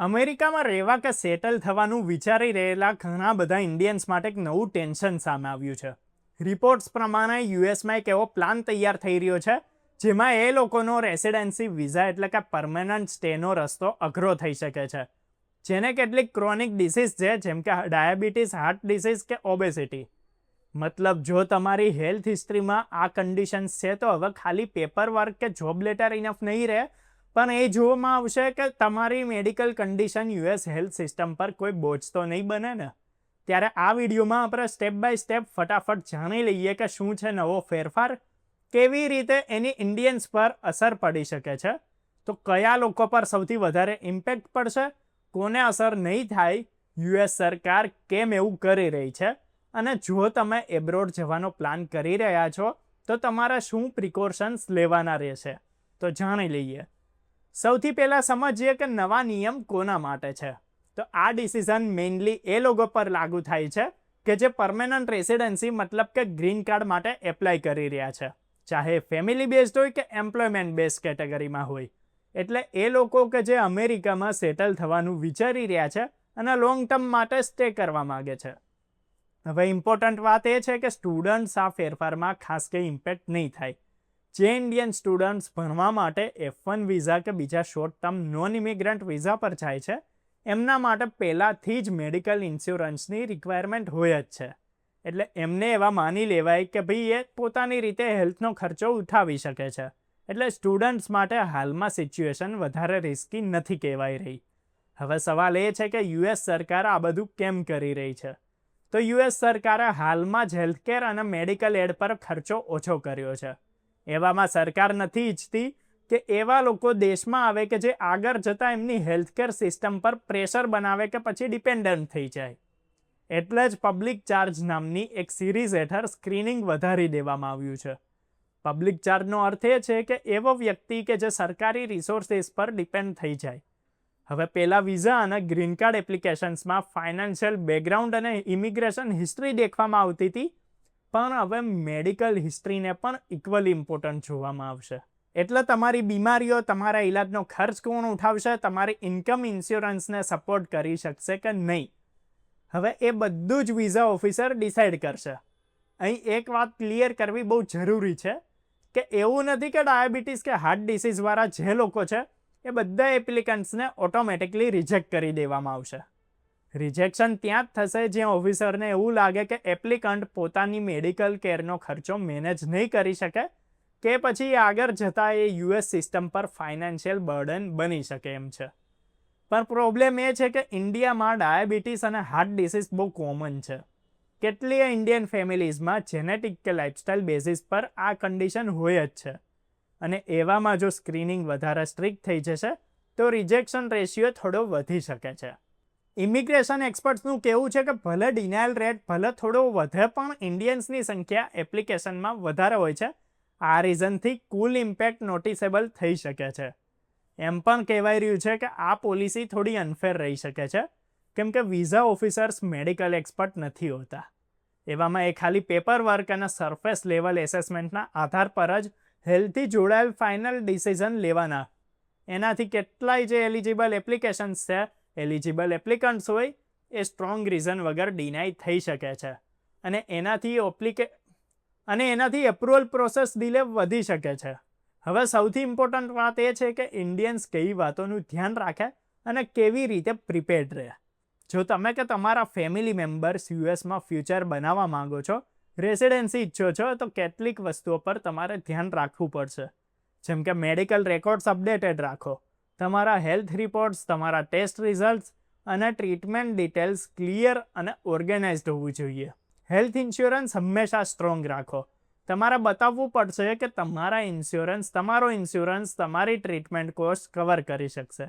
અમેરિકામાં રહેવા કે સેટલ થવાનું વિચારી રહેલા ઘણા બધા ઇન્ડિયન્સ માટે એક નવું ટેન્શન સામે આવ્યું છે. રિપોર્ટ્સ પ્રમાણે યુએસમાં એક એવો પ્લાન તૈયાર થઈ રહ્યો છે જેમાં એ લોકોનો રેસિડેન્સી વિઝા એટલે કે પરમેનન્ટ સ્ટેનો રસ્તો અઘરો થઈ શકે છે. જેને કેટલીક ક્રોનિક ડિસીઝ છે જેમ કે ડાયાબિટીસ, હાર્ટ ડિસીઝ કે ઓબેસિટી. મતલબ જો તમારી હેલ્થ હિસ્ટ્રીમાં આ કન્ડિશન્સ છે તો હવે ખાલી પેપર વર્ક કે જોબ લેટર ઇનફ નહીં રહે, પણ એ જોવામાં આવશે કે તમારી medical condition US health system પર કોઈ બોજ તો નહીં બને ને. ત્યારે આ વિડીયોમાં આપણે સ્ટેપ બાય સ્ટેપ ફટાફટ જાણી લઈએ કે શું છે નવો ફેરફાર, કેવી રીતે એની ઇન્ડિયન્સ પર અસર પડી શકે છે, તો કયા લોકો પર સૌથી વધારે ઇમ્પેક્ટ પડશે, કોને અસર નહીં થાય, યુએસ સરકાર કેમ એવું કરી રહી છે, અને જો તમે એબ્રોડ જવાનો પ્લાન કરી રહ્યા છો તો તમારે શું પ્રિકોશન્સ લેવાના રહેશે, તો જાણી લઈએ. સૌથી પહેલાં સમજીએ કે નવા નિયમ કોના માટે છે. તો આ ડિસિઝન મેઇનલી એ લોકો પર લાગુ થાય છે કે જે પરમેનન્ટ રેસિડેન્સી મતલબ કે ગ્રીન કાર્ડ માટે એપ્લાય કરી રહ્યા છે, ચાહે ફેમિલી બેઝડ હોય કે એમ્પ્લોયમેન્ટ બેઝ કેટેગરીમાં હોય. એટલે એ લોકો કે જે અમેરિકામાં સેટલ થવાનું વિચારી રહ્યા છે અને લોંગ ટર્મ માટે સ્ટે કરવા માગે છે. હવે ઇમ્પોર્ટન્ટ વાત એ છે કે સ્ટુડન્ટ્સ આ ફેરફારમાં ખાસ કંઈ ઇમ્પેક્ટ નહીં થાય. જે ઇન્ડિયન સ્ટુડન્ટ્સ ભણવા માટે F1 વિઝા કે બીજા short term non immigrant visa પર જાય છે એમના માટે પહેલાંથી જ મેડિકલ ઇન્સ્યોરન્સની રિક્વાયરમેન્ટ હોય જ છે. એટલે એમને એવા માની લેવાય કે ભાઈ એ પોતાની રીતે હેલ્થનો ખર્ચો ઉઠાવી શકે છે. એટલે સ્ટુડન્ટ્સ માટે હાલમાં સિચ્યુએશન વધારે રિસ્કી નથી કહેવાય રહી. હવે સવાલ એ છે કે યુએસ સરકાર આ બધું કેમ કરી રહી છે. તો યુએસ સરકારે હાલમાં જ હેલ્થકેર અને મેડિકલ એડ પર ખર્ચો ઓછો કર્યો છે. એવામાં સરકાર નથી ઈચ્છતી કે એવા લોકો દેશમાં આવે કે જે આગળ જતાં એમની હેલ્થકેર સિસ્ટમ પર પ્રેશર બનાવે કે પછી ડિપેન્ડન્ટ થઈ જાય. એટલે જ પબ્લિક ચાર્જ નામની એક સિરીઝ હેઠળ સ્ક્રીનિંગ વધારી દેવામાં આવ્યું છે. પબ્લિક ચાર્જનો અર્થ એ છે કે એવો વ્યક્તિ કે જે સરકારી રિસોર્સિસ પર ડિપેન્ડ થઈ જાય. હવે પહેલાં વિઝા અને ગ્રીન કાર્ડ એપ્લિકેશન્સમાં ફાઇનાન્શિયલ બેકગ્રાઉન્ડ અને ઇમિગ્રેશન હિસ્ટ્રી દેખવામાં આવતી હતી, પણ હવે મેડિકલ હિસ્ટ્રીને પણ ઇક્વલી ઇમ્પોર્ટન્ટ જોવામાં આવશે. એટલે તમારી બીમારીઓ, તમારા ઇલાજનો ખર્ચ કોણ ઉઠાવશે, તમારી ઇન્કમ ઇન્સ્યોરન્સને સપોર્ટ કરી શકશે કે નહીં, હવે એ બધું જ વિઝા ઓફિસર ડિસાઇડ કરશે. અહીં એક વાત ક્લિયર કરવી બહુ જરૂરી છે કે એવું નથી કે ડાયાબિટીસ કે હાર્ટ ડિસીઝવાળા જે લોકો છે એ બધા એપ્લિકન્ટ્સને ઓટોમેટિકલી રિજેક્ટ કરી દેવામાં આવશે. રિજેક્શન ત્યાં જ થશે જ્યાં ઓફિસરને એવું લાગે કે એપ્લિકન્ટ પોતાની મેડિકલ કેરનો ખર્ચો મેનેજ નહીં કરી શકે કે પછી આગળ જતાં એ યુએસ સિસ્ટમ પર ફાઇનાન્શિયલ બર્ડન બની શકે એમ છે. પણ પ્રોબ્લેમ એ છે કે ઇન્ડિયામાં ડાયાબિટીસ અને હાર્ટ ડિસીઝ બહુ કોમન છે. કેટલીય ઇન્ડિયન ફેમિલીઝમાં જેનેટિક કે લાઇફસ્ટાઇલ બેઝિસ પર આ કન્ડિશન હોય જ છે. અને એવામાં જો સ્ક્રીનિંગ વધારે સ્ટ્રિક્ટ થઈ જશે તો રિજેક્શન રેશિયો થોડો વધી શકે છે. ઇમિગ્રેશન એક્સપર્ટ્સનું કહેવું છે કે ભલે ડિનાયલ રેટ ભલે થોડો વધે પણ ઇન્ડિયન્સની સંખ્યા એપ્લિકેશનમાં વધારે હોય છે. આ રીઝનથી કુલ ઇમ્પેક્ટ નોટિસેબલ થઈ શકે છે. એમ પણ કહેવાય રહ્યું છે કે આ પોલિસી થોડી અનફેર રહી શકે છે કેમ કે વિઝા ઓફિસર્સ મેડિકલ એક્સપર્ટ નથી હોતા. એવામાં એ ખાલી પેપર વર્ક અને સરફેસ લેવલ એસેસમેન્ટના આધાર પર જ હેલ્થથી જોડાયેલ ફાઇનલ ડિસિઝન લેવાના. એનાથી કેટલાય જે એલિજિબલ એપ્લિકેશન્સ છે, એલિજિબલ એપ્લિકન્ટ્સ હોય એ સ્ટ્રોંગ રીઝન વગર ડિનાય થઈ શકે છે અને એનાથી એપ્રુવલ પ્રોસેસ ડિલે વધી શકે છે. હવે સૌથી ઇમ્પોર્ટન્ટ વાત એ છે કે ઇન્ડિયન્સ કઈ વાતોનું ધ્યાન રાખે અને કેવી રીતે પ્રિપેર્ડ રહે. જો તમે કે તમારા ફેમિલી મેમ્બર્સ યુએસમાં ફ્યુચર બનાવવા માંગો છો, રેસિડેન્સી ઈચ્છો છો, તો કેટલીક વસ્તુઓ પર તમારે ધ્યાન રાખવું પડશે. જેમ કે મેડિકલ રેકોર્ડ્સ અપડેટેડ રાખો, તમારા હેલ્થ રિપોર્ટ્સ, તમારા ટેસ્ટ રિઝલ્ટ્સ અને ટ્રીટમેન્ટ ડિટેલ્સ ક્લિયર અને ઓર્ગેનાઇઝડ હોવું જોઈએ. હેલ્થ ઇન્સ્યોરન્સ હંમેશા સ્ટ્રોંગ રાખો. તમારે બતાવવું પડશે કે તમારો ઇન્સ્યોરન્સ તમારી ટ્રીટમેન્ટ કોસ્ટ કવર કરી શકશે.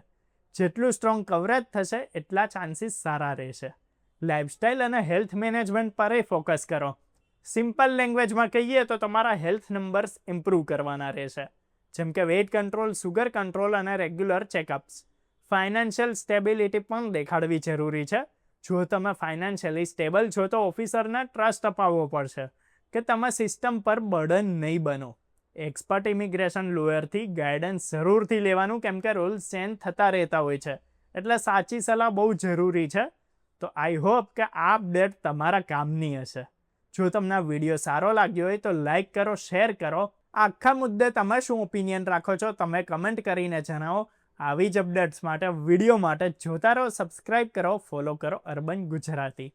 જેટલું સ્ટ્રોંગ કવરેજ થશે એટલા ચાન્સીસ સારા રહેશે. લાઇફસ્ટાઇલ અને હેલ્થ મેનેજમેન્ટ પર ફોકસ કરો. સિમ્પલ લેંગ્વેજમાં કહીએ તો તમારા હેલ્થ નંબર્સ ઇમ્પ્રૂવ કરવાના રહેશે. જેમ કે વેઇટ કંટ્રોલ, સુગર કંટ્રોલ અને રેગ્યુલર ચેકઅપ્સ. ફાઇનાન્શિયલ સ્ટેબિલિટી પણ દેખાડવી જરૂરી છે. જો તમે ફાઇનાન્શિયલી સ્ટેબલ છો તો ઓફિસરને ટ્રસ્ટ અપાવવો પડશે કે તમે સિસ્ટમ પર બર્ડન નહીં બનો. એક્સપર્ટ ઇમિગ્રેશન લોયરથી ગાઈડન્સ જરૂરથી લેવાનું કેમ કે રૂલ્સ ચેન્જ થતા રહેતા હોય છે. એટલે સાચી સલાહ બહુ જરૂરી છે. તો આઈ હોપ કે આ અપડેટ તમારા કામની હશે. જો તમને આ વિડીયો સારો લાગ્યો હોય તો લાઈક કરો, શેર કરો. આખા મુદ્દે તમે શું ઓપિનિયન રાખો છો તમે કમેન્ટ કરીને જણાવો. આવી જ અપડેટ્સ માટે, વિડીયો માટે જોતા રહો, સબસ્ક્રાઇબ કરો, ફોલો કરો અર્બન ગુજરાતી.